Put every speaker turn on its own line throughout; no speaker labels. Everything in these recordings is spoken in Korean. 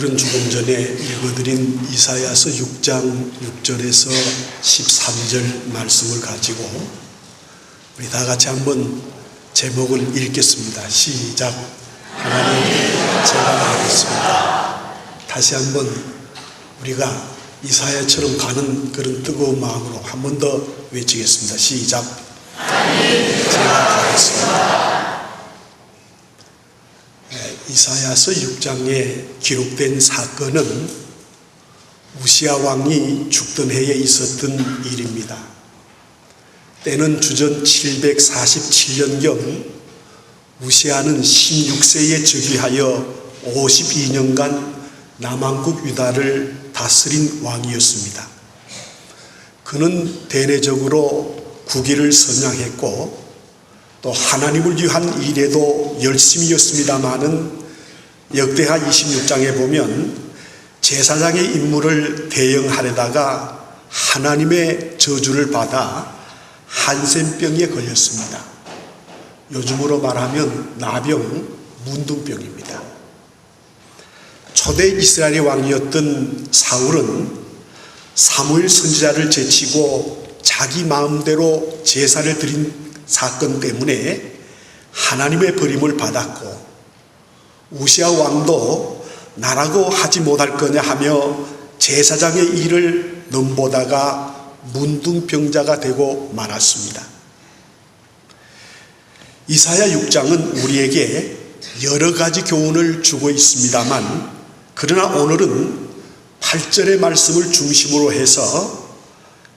오늘은 조금 전에 읽어드린 이사야서 6장 6절에서 13절 말씀을 가지고 우리 다 같이 한번 제목을 읽겠습니다. 시작. 하나님, 제가 나가겠습니다. 다시 한번 우리가 이사야처럼 가는 그런 뜨거운 마음으로 한 번 더 외치겠습니다. 시작. 하나님, 제가 가겠습니다. 이사야서 6장에 기록된 사건은 우시야 왕이 죽던 해에 있었던 일입니다. 때는 주전 747년경 우시야는 16세에 즉위하여 52년간 남왕국 유다를 다스린 왕이었습니다. 그는 대내적으로 국위를 선양했고 또 하나님을 위한 일에도 열심이었습니다마는 역대하 26장에 보면 제사장의 임무를 대행하려다가 하나님의 저주를 받아 한센병에 걸렸습니다. 요즘으로 말하면 나병, 문둥병입니다. 초대 이스라엘의 왕이었던 사울은 사무엘 선지자를 제치고 자기 마음대로 제사를 드린 사건 때문에 하나님의 버림을 받았고, 우시야 왕도 나라고 하지 못할 거냐 하며 제사장의 일을 넘보다가 문둥병자가 되고 말았습니다. 이사야 6장은 우리에게 여러 가지 교훈을 주고 있습니다만, 그러나 오늘은 8절의 말씀을 중심으로 해서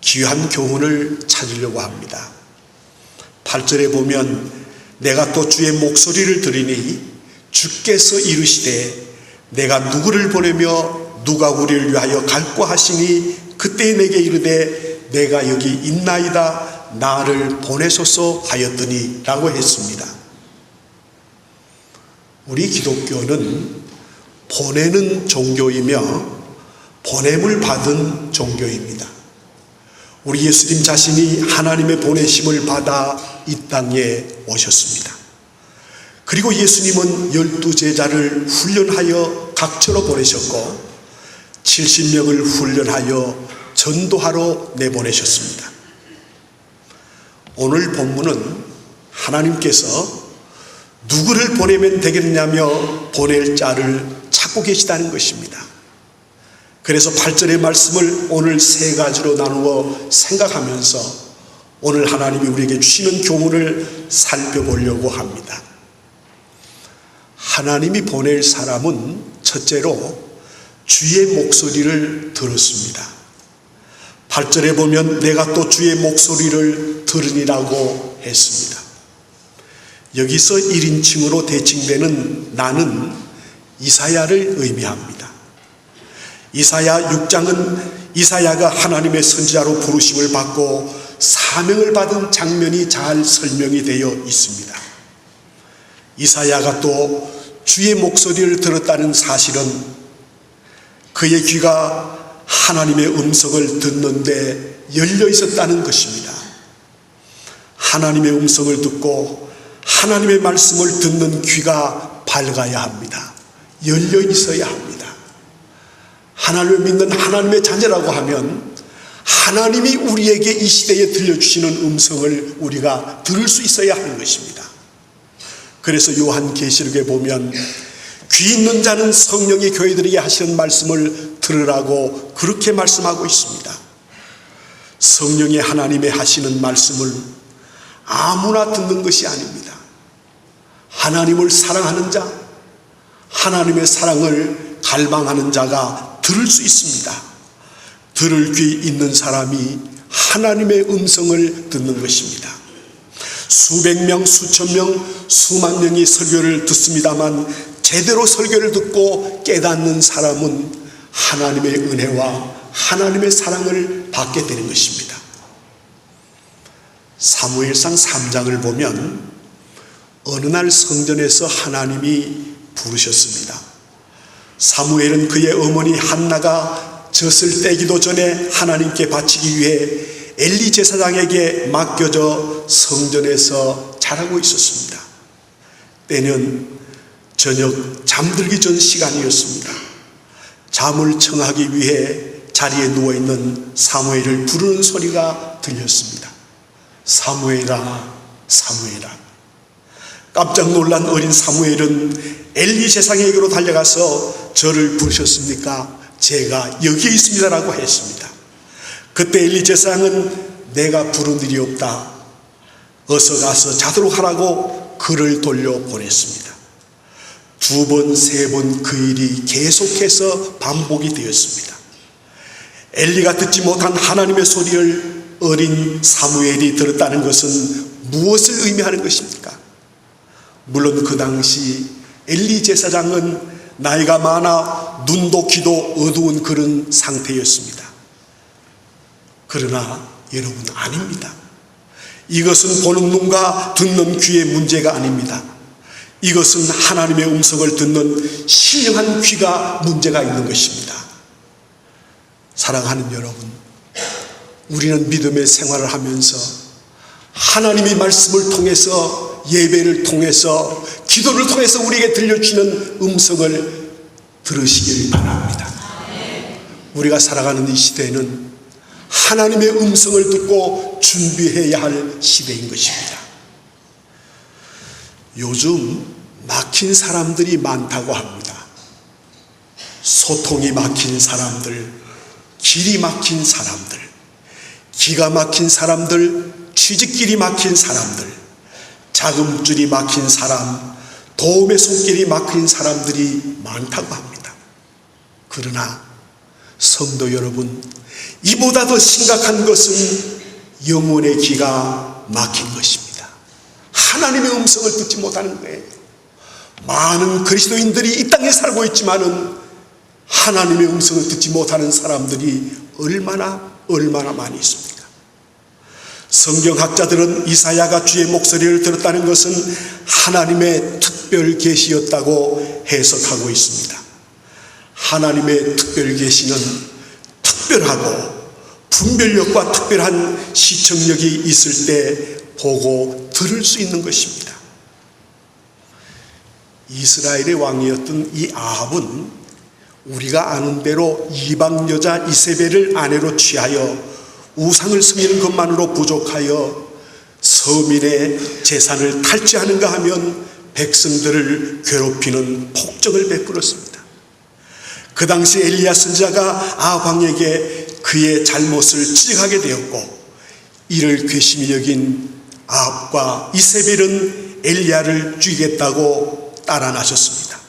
귀한 교훈을 찾으려고 합니다. 8절에 보면 내가 또 주의 목소리를 들으니 주께서 이르시되 내가 누구를 보내며 누가 우리를 위하여 갈까 하시니 그때 내게 이르되 내가 여기 있나이다 나를 보내소서 하였더니 라고 했습니다. 우리 기독교는 보내는 종교이며 보냄을 받은 종교입니다. 우리 예수님 자신이 하나님의 보내심을 받아 이 땅에 오셨습니다. 그리고 예수님은 12제자를 훈련하여 각처로 보내셨고 70명을 훈련하여 전도하러 내보내셨습니다. 오늘 본문은 하나님께서 누구를 보내면 되겠냐며 보낼 자를 찾고 계시다는 것입니다. 그래서 8절의 말씀을 오늘 세 가지로 나누어 생각하면서 오늘 하나님이 우리에게 주시는 교훈을 살펴보려고 합니다. 하나님이 보낼 사람은 첫째로 주의 목소리를 들었습니다. 8절에 보면 내가 또 주의 목소리를 들으니라고 했습니다. 여기서 1인칭으로 대칭되는 나는 이사야를 의미합니다. 이사야 6장은 이사야가 하나님의 선지자로 부르심을 받고 사명을 받은 장면이 잘 설명이 되어 있습니다. 이사야가 또 주의 목소리를 들었다는 사실은 그의 귀가 하나님의 음성을 듣는데 열려 있었다는 것입니다. 하나님의 음성을 듣고 하나님의 말씀을 듣는 귀가 밝아야 합니다. 열려 있어야 합니다. 하나님을 믿는 하나님의 자녀라고 하면 하나님이 우리에게 이 시대에 들려주시는 음성을 우리가 들을 수 있어야 하는 것입니다. 그래서 요한계시록에 보면 귀 있는 자는 성령이 교회들에게 하시는 말씀을 들으라고 그렇게 말씀하고 있습니다. 성령이 하나님의 하시는 말씀을 아무나 듣는 것이 아닙니다. 하나님을 사랑하는 자, 하나님의 사랑을 갈망하는 자가 들을 수 있습니다. 들을 귀 있는 사람이 하나님의 음성을 듣는 것입니다. 수백 명, 수천 명, 수만 명이 설교를 듣습니다만 제대로 설교를 듣고 깨닫는 사람은 하나님의 은혜와 하나님의 사랑을 받게 되는 것입니다. 사무엘상 3장을 보면 어느 날 성전에서 하나님이 부르셨습니다. 사무엘은 그의 어머니 한나가 젖을 떼기도 전에 하나님께 바치기 위해 엘리 제사장에게 맡겨져 성전에서 자라고 있었습니다. 때는 저녁 잠들기 전 시간이었습니다. 잠을 청하기 위해 자리에 누워있는 사무엘을 부르는 소리가 들렸습니다. 사무엘아, 사무엘아. 깜짝 놀란 어린 사무엘은 엘리 제사장에게로 달려가서 저를 부르셨습니까? 제가 여기에 있습니다라고 했습니다. 그때 엘리 제사장은 내가 부른 일이 없다. 어서 가서 자도록 하라고 그를 돌려보냈습니다. 2번, 3번 그 일이 계속해서 반복이 되었습니다. 엘리가 듣지 못한 하나님의 소리를 어린 사무엘이 들었다는 것은 무엇을 의미하는 것입니까? 물론 그 당시 엘리 제사장은 나이가 많아 눈도 귀도 어두운 그런 상태였습니다. 그러나 여러분, 아닙니다. 이것은 보는 눈과 듣는 귀의 문제가 아닙니다. 이것은 하나님의 음성을 듣는 신령한 귀가 문제가 있는 것입니다. 사랑하는 여러분, 우리는 믿음의 생활을 하면서 하나님의 말씀을 통해서, 예배를 통해서, 기도를 통해서 우리에게 들려주시는 음성을 들으시길 바랍니다. 우리가 살아가는 이 시대는 하나님의 음성을 듣고 준비해야 할 시대인 것입니다. 요즘 막힌 사람들이 많다고 합니다. 소통이 막힌 사람들, 길이 막힌 사람들, 기가 막힌 사람들, 취직길이 막힌 사람들, 자금줄이 막힌 사람, 도움의 손길이 막힌 사람들이 많다고 합니다. 그러나 성도 여러분, 이보다 더 심각한 것은 영혼의 귀가 막힌 것입니다. 하나님의 음성을 듣지 못하는 거예요. 많은 그리스도인들이 이 땅에 살고 있지만은 하나님의 음성을 듣지 못하는 사람들이 얼마나 많이 있습니까? 성경학자들은 이사야가 주의 목소리를 들었다는 것은 하나님의 특별 계시였다고 해석하고 있습니다. 하나님의 특별 계시는 특별하고 분별력과 특별한 시청력이 있을 때 보고 들을 수 있는 것입니다. 이스라엘의 왕이었던 이 아합은 우리가 아는 대로 이방 여자 이세벨을 아내로 취하여 우상을 섬기는 것만으로 부족하여 서민의 재산을 탈취하는가 하면 백성들을 괴롭히는 폭정을 베풀었습니다. 그 당시 엘리야 선지자가 아합 왕에게 그의 잘못을 지적하게 되었고, 이를 괘씸히 여긴 아합과 이세벨은 엘리야를 죽이겠다고 따라 나섰습니다.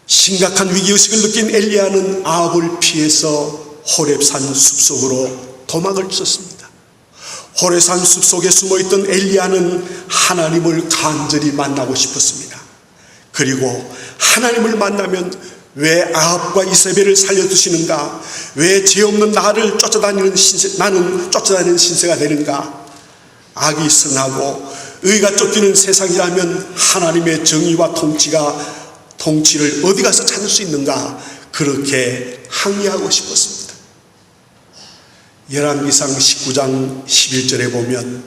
심각한 위기의식을 느낀 엘리야는 아합을 피해서 호렙산 숲속으로 도망을 쳤습니다. 호렙산 숲속에 숨어있던 엘리야는 하나님을 간절히 만나고 싶었습니다. 그리고 하나님을 만나면 왜 아합과 이세벨을 살려두시는가? 왜 죄 없는 나는 쫓아다니는 신세가 되는가? 악이 성하고 의가 쫓기는 세상이라면 하나님의 정의와 통치를 어디 가서 찾을 수 있는가? 그렇게 항의하고 싶었습니다. 열왕기상 19장 11절에 보면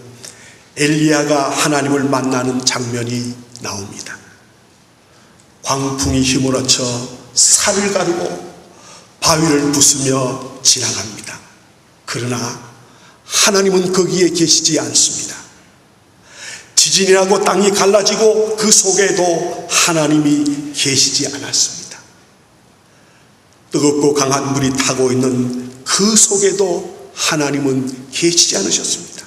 엘리야가 하나님을 만나는 장면이 나옵니다. 광풍이 휘몰아쳐 산을 가르고 바위를 부수며 지나갑니다. 그러나 하나님은 거기에 계시지 않습니다. 지진이 나고 땅이 갈라지고 그 속에도 하나님이 계시지 않았습니다. 뜨겁고 강한 물이 타고 있는 그 속에도 하나님은 계시지 않으셨습니다.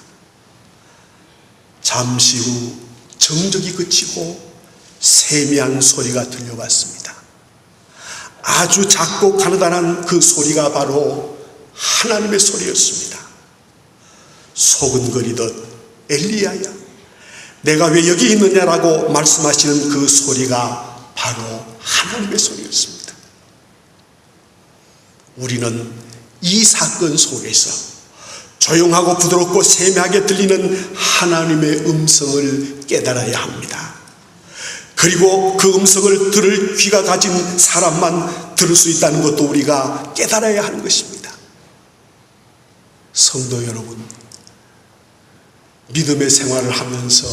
잠시 후 정적이 그치고 세미한 소리가 들려왔습니다. 아주 작고 가느다란 그 소리가 바로 하나님의 소리였습니다. 소근거리듯 엘리야야, 내가 왜 여기 있느냐라고 말씀하시는 그 소리가 바로 하나님의 소리였습니다. 우리는 이 사건 속에서 조용하고 부드럽고 세미하게 들리는 하나님의 음성을 깨달아야 합니다. 그리고 그 음성을 들을 귀가 가진 사람만 들을 수 있다는 것도 우리가 깨달아야 하는 것입니다. 성도 여러분, 믿음의 생활을 하면서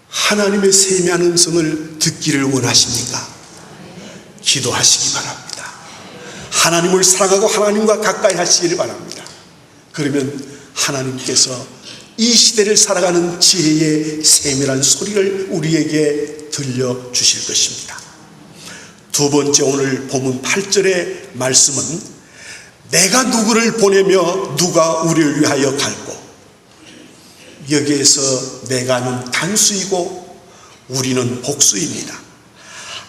하나님의 세미한 음성을 듣기를 원하십니까? 기도하시기 바랍니다. 하나님을 사랑하고 하나님과 가까이 하시기를 바랍니다. 그러면 하나님께서 이 시대를 살아가는 지혜의 세밀한 소리를 우리에게 들려주실 것입니다. 두 번째, 오늘 본문 8절의 말씀은 내가 누구를 보내며 누가 우리를 위하여 갈고, 여기에서 내가는 단수이고 우리는 복수입니다.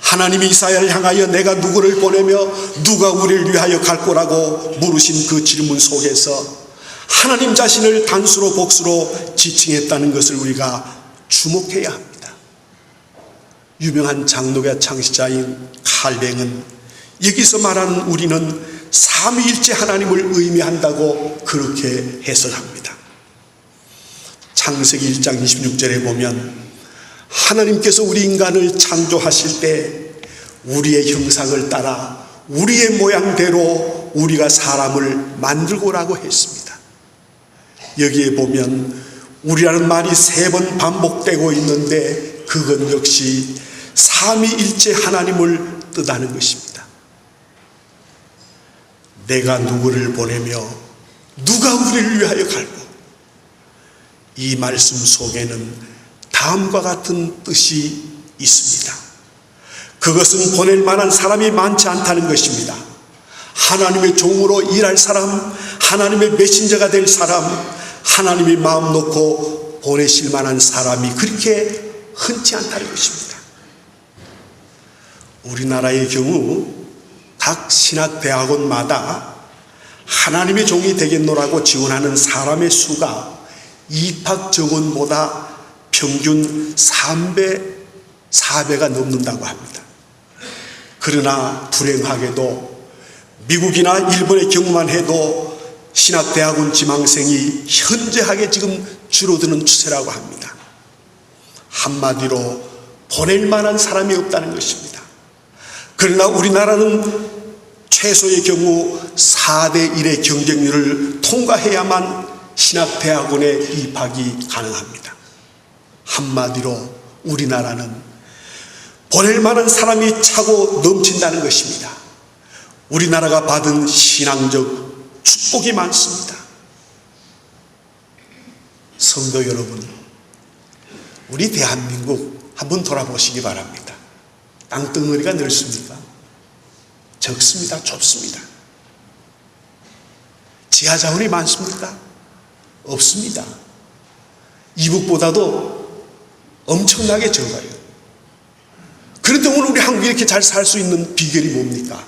하나님이 이사야를 향하여 내가 누구를 보내며 누가 우리를 위하여 갈 거라고 물으신 그 질문 속에서 하나님 자신을 단수로 복수로 지칭했다는 것을 우리가 주목해야 합니다. 유명한 장로교 창시자인 칼뱅은 여기서 말하는 우리는 삼위일체 하나님을 의미한다고 그렇게 해석합니다. 창세기 1장 26절에 보면 하나님께서 우리 인간을 창조하실 때 우리의 형상을 따라 우리의 모양대로 우리가 사람을 만들고라고 했습니다. 여기에 보면 우리라는 말이 3번 반복되고 있는데 그건 역시 삼위일체 하나님을 뜻하는 것입니다. 내가 누구를 보내며 누가 우리를 위하여 갈고, 이 말씀 속에는 다음과 같은 뜻이 있습니다. 그것은 보낼 만한 사람이 많지 않다는 것입니다. 하나님의 종으로 일할 사람, 하나님의 메신저가 될 사람, 하나님이 마음 놓고 보내실 만한 사람이 그렇게 흔치 않다는 것입니다. 우리나라의 경우 각 신학대학원마다 하나님의 종이 되겠노라고 지원하는 사람의 수가 입학 정원보다 평균 3배, 4배가 넘는다고 합니다. 그러나 불행하게도 미국이나 일본의 경우만 해도 신학대학원 지망생이 현저하게 지금 줄어드는 추세라고 합니다. 한마디로 보낼 만한 사람이 없다는 것입니다. 그러나 우리나라는 최소의 경우 4대 1의 경쟁률을 통과해야만 신학대학원에 입학이 가능합니다. 한마디로 우리나라는 보낼 만한 사람이 차고 넘친다는 것입니다. 우리나라가 받은 신앙적 축복이 많습니다. 성도 여러분, 우리 대한민국 한번 돌아보시기 바랍니다. 땅덩어리가 넓습니까? 적습니다. 좁습니다. 지하자원이 많습니까? 없습니다. 이북보다도 엄청나게 적어요. 그런데 오늘 우리 한국이 이렇게 잘 살 수 있는 비결이 뭡니까?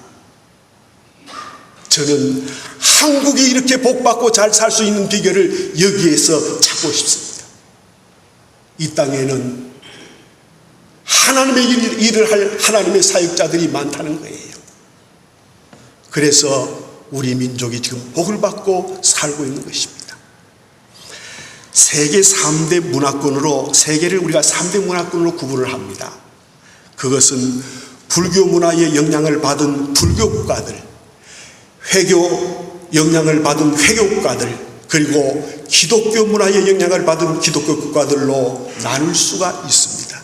저는 한국이 이렇게 복받고 잘 살 수 있는 비결을 여기에서 찾고 싶습니다. 이 땅에는 하나님의 일을 할 하나님의 사역자들이 많다는 거예요. 그래서 우리 민족이 지금 복을 받고 살고 있는 것입니다. 세계 3대 문화권으로, 세계를 우리가 3대 문화권으로 구분을 합니다. 그것은 불교 문화의 영향을 받은 불교 국가들, 회교 영향을 받은 회교 국가들, 그리고 기독교 문화의 영향을 받은 기독교 국가들로 나눌 수가 있습니다.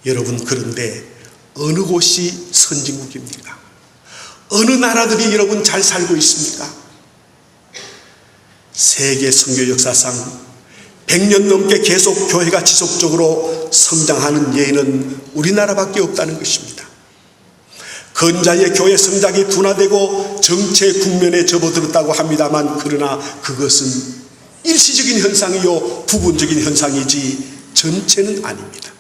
여러분, 그런데 어느 곳이 선진국입니까? 어느 나라들이 여러분 잘 살고 있습니까? 세계 선교 역사상 100년 넘게 계속 교회가 지속적으로 성장하는 예는 우리나라밖에 없다는 것입니다. 근자의 교회 성장이 둔화되고 정체 국면에 접어들었다고 합니다만, 그러나 그것은 일시적인 현상이요 부분적인 현상이지 전체는 아닙니다.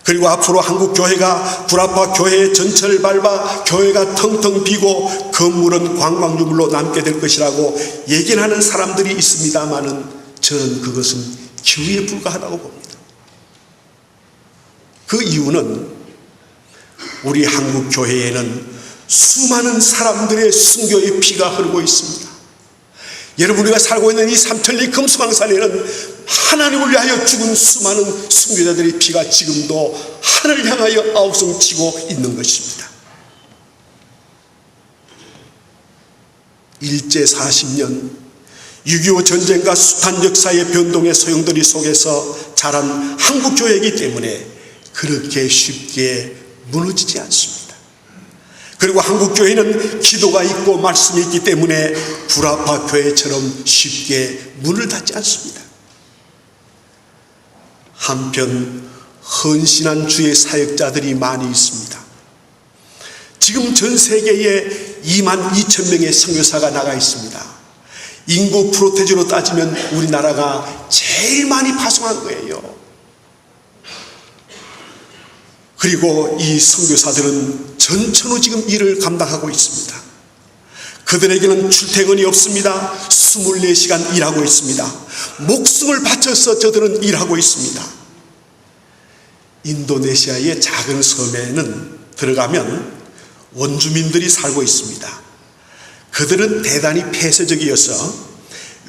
그리고 앞으로 한국 교회가 불합화 교회의 전철을 밟아 교회가 텅텅 비고 건물은 관광유물로 남게 될 것이라고 얘기하는 사람들이 있습니다만은, 저는 그것은 기우에 불과하다고 봅니다. 그 이유는 우리 한국 교회에는 수많은 사람들의 순교의 피가 흐르고 있습니다. 여러분, 우리가 살고 있는 이 삼천리 금수강산에는 하나님을 위하여 죽은 수많은 순교자들의 피가 지금도 하늘을 향하여 아우성치고 있는 것입니다. 일제 40년 6.25 전쟁과 숱한 역사의 변동의 소용돌이 속에서 자란 한국교회이기 때문에 그렇게 쉽게 무너지지 않습니다. 그리고 한국교회는 기도가 있고 말씀이 있기 때문에 구라파 교회처럼 쉽게 문을 닫지 않습니다. 한편 헌신한 주의 사역자들이 많이 있습니다. 지금 전 세계에 22,000명의 선교사가 나가 있습니다. 인구 프로테지로 따지면 우리나라가 제일 많이 파송한 거예요. 그리고 이 선교사들은 전천후 지금 일을 감당하고 있습니다. 그들에게는 출퇴근이 없습니다. 24시간 일하고 있습니다. 목숨을 바쳐서 저들은 일하고 있습니다. 인도네시아의 작은 섬에는 들어가면 원주민들이 살고 있습니다. 그들은 대단히 폐쇄적이어서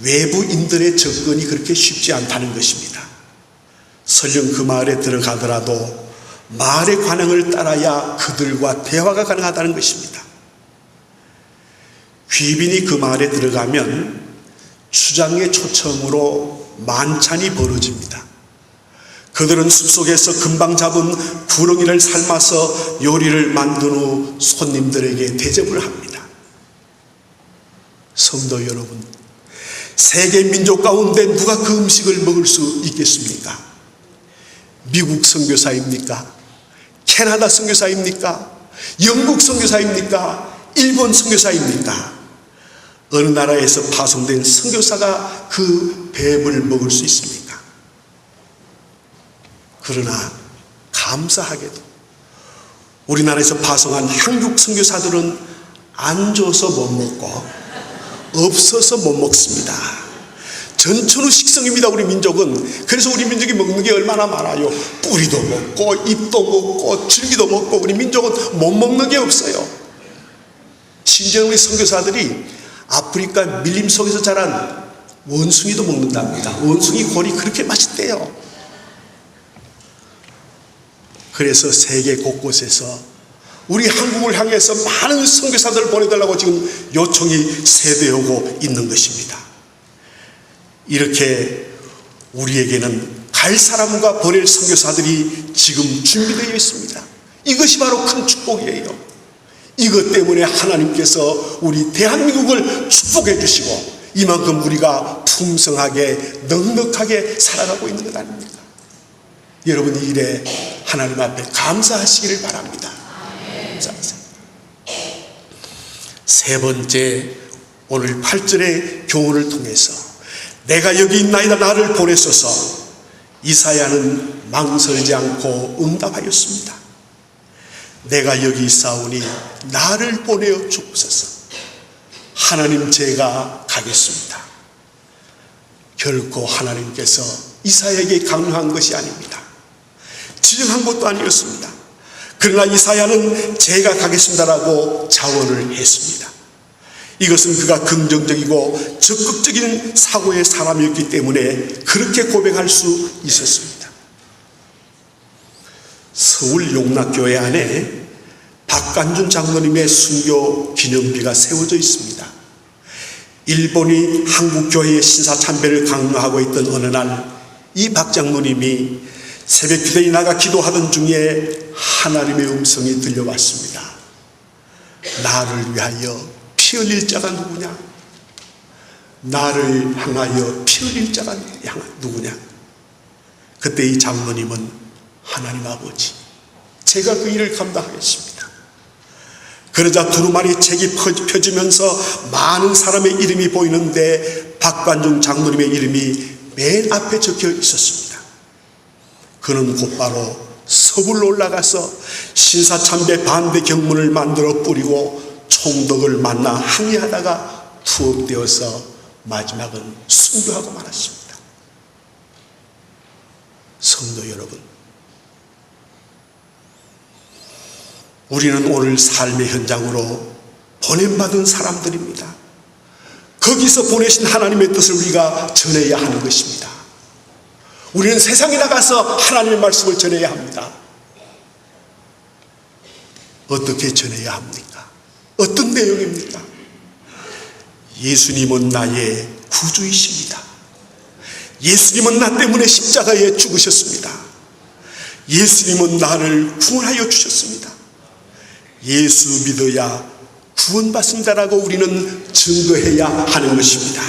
외부인들의 접근이 그렇게 쉽지 않다는 것입니다. 설령 그 마을에 들어가더라도 마을의 관행을 따라야 그들과 대화가 가능하다는 것입니다. 귀빈이 그 마을에 들어가면 주장의 초청으로 만찬이 벌어집니다. 그들은 숲속에서 금방 잡은 구렁이를 삶아서 요리를 만든 후 손님들에게 대접을 합니다. 성도 여러분, 세계 민족 가운데 누가 그 음식을 먹을 수 있겠습니까? 미국 선교사입니까? 캐나다 선교사입니까? 영국 선교사입니까? 일본 선교사입니까? 어느 나라에서 파송된 선교사가 그 뱀을 먹을 수 있습니까? 그러나 감사하게도 우리나라에서 파송한 한국 선교사들은 안 줘서 못 먹고 없어서 못 먹습니다. 전천후 식성입니다. 우리 민족은. 그래서 우리 민족이 먹는 게 얼마나 많아요. 뿌리도 먹고 잎도 먹고 줄기도 먹고 우리 민족은 못 먹는 게 없어요. 심지어 우리 선교사들이 아프리카 밀림 속에서 자란 원숭이도 먹는답니다. 원숭이 골이 그렇게 맛있대요. 그래서 세계 곳곳에서 우리 한국을 향해서 많은 선교사들을 보내달라고 지금 요청이 세대오고 있는 것입니다. 이렇게 우리에게는 갈 사람과 보낼 선교사들이 지금 준비되어 있습니다. 이것이 바로 큰 축복이에요. 이것 때문에 하나님께서 우리 대한민국을 축복해 주시고 이만큼 우리가 풍성하게 넉넉하게 살아가고 있는 것 아닙니까? 여러분, 이 일에 하나님 앞에 감사하시기를 바랍니다. 감사하세요. 세 번째, 오늘 8절의 교훈을 통해서 내가 여기 있나이다 나를 보내소서. 이사야는 망설이지 않고 응답하였습니다. 내가 여기 있사오니 나를 보내어 주옵소서. 하나님, 제가 가겠습니다. 결코 하나님께서 이사야에게 강요한 것이 아닙니다. 지정한 것도 아니었습니다. 그러나 이사야는 제가 가겠습니다라고 자원을 했습니다. 이것은 그가 긍정적이고 적극적인 사고의 사람이었기 때문에 그렇게 고백할 수 있었습니다. 서울 용락교회 안에 박간준 장로님의 순교 기념비가 세워져 있습니다. 일본이 한국교회의 신사참배를 강요하고 있던 어느 날 이 박 장로님이 새벽 기도에 나가 기도하던 중에 하나님의 음성이 들려왔습니다. 나를 위하여 피 흘릴 자가 누구냐? 나를 향하여 피 흘릴 자가 누구냐? 그때 이 장로님은 하나님 아버지, 제가 그 일을 감당하겠습니다. 그러자 두루마리 책이 펴지면서 많은 사람의 이름이 보이는데 박관중 장로님의 이름이 맨 앞에 적혀 있었습니다. 그는 곧바로 서울로 올라가서 신사참배 반대 경문을 만들어 뿌리고 총독을 만나 항의하다가 투옥되어서 마지막은 순교하고 말았습니다. 성도 여러분, 우리는 오늘 삶의 현장으로 보냄받은 사람들입니다. 거기서 보내신 하나님의 뜻을 우리가 전해야 하는 것입니다. 우리는 세상에 나가서 하나님의 말씀을 전해야 합니다. 어떻게 전해야 합니까? 어떤 내용입니까? 예수님은 나의 구주이십니다. 예수님은 나 때문에 십자가에 죽으셨습니다. 예수님은 나를 구원하여 주셨습니다. 예수 믿어야 구원받습니다라고 우리는 증거해야 하는 것입니다.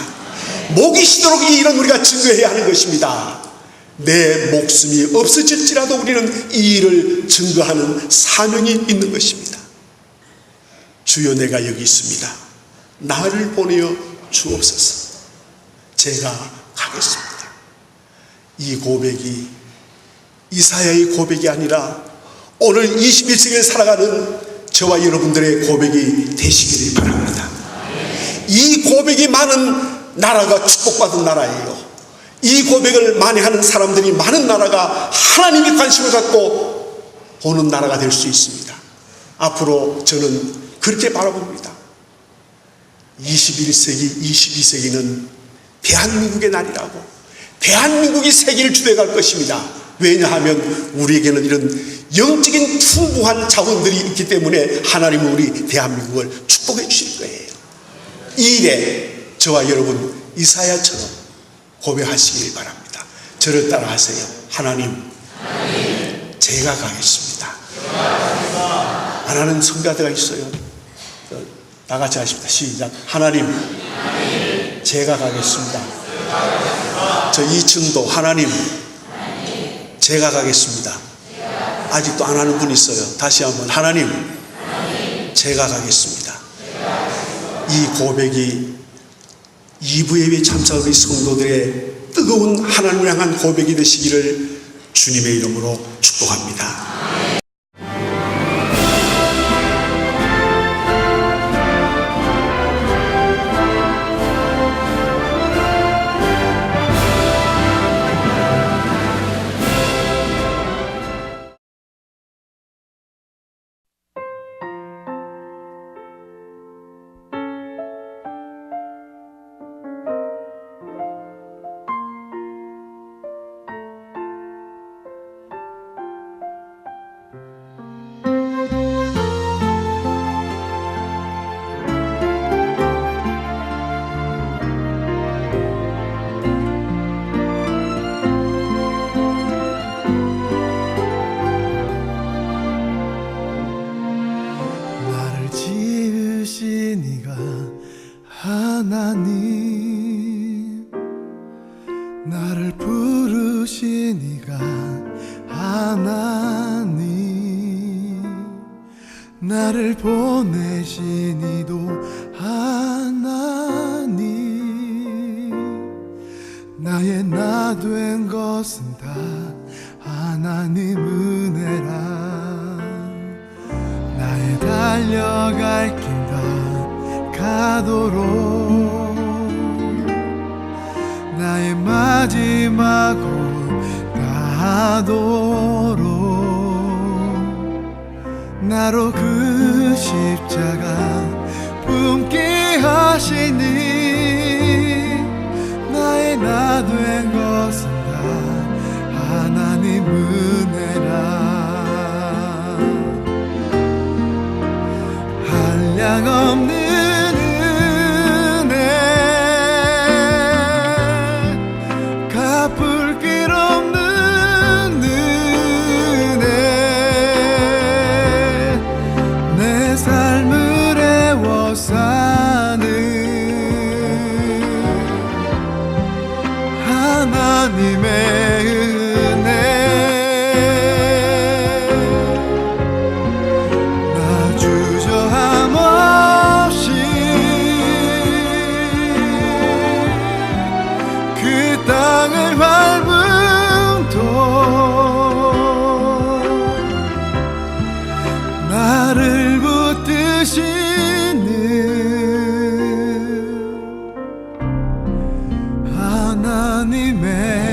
목이 쉬도록 이 일은 우리가 증거해야 하는 것입니다. 내 목숨이 없어질지라도 우리는 이 일을 증거하는 사명이 있는 것입니다. 주여, 내가 여기 있습니다. 나를 보내어 주옵소서. 제가 가겠습니다. 이 고백이 이사야의 고백이 아니라 오늘 21세기를 살아가는 저와 여러분들의 고백이 되시기를 바랍니다. 이 고백이 많은 나라가 축복받은 나라예요. 이 고백을 많이 하는 사람들이 많은 나라가 하나님이 관심을 갖고 보는 나라가 될 수 있습니다. 앞으로 저는 그렇게 바라봅니다. 21세기, 22세기는 대한민국의 날이라고, 대한민국이 세계를 주도해갈 것입니다. 왜냐하면 우리에게는 이런 영적인 풍부한 자원들이 있기 때문에 하나님은 우리 대한민국을 축복해 주실 거예요. 이 일에 저와 여러분 이사야처럼 고백하시길 바랍니다. 저를 따라하세요. 하나님, 제가 가겠습니다. 하나님 성가대가 있어요. 다 같이 하십니다. 시작. 하나님, 제가 가겠습니다. 저 2층도 하나님, 제가 가겠습니다. 아직도 안 하는 분 있어요. 다시 한번. 하나님, 제가 가겠습니다. 이 고백이 2부 예배 참석의 성도들의 뜨거운 하나님을 향한 고백이 되시기를 주님의 이름으로 축복합니다.
하나님, 나를 부르시니가 하나님, 나를 보내시니도 하나님, 나의 나 된 것은 다 하나님 은혜라. 나의 달려갈 길 다 가도록, 나의 마지막 곳 가도록, 나로 그 십자가 품게 하시니, 나의 나 된 것은 다 하나님 은혜라. 한량없는 하나님의 은혜, 나 주저함 없이 그 땅을 밟음도 나를 붙드시는 하나님의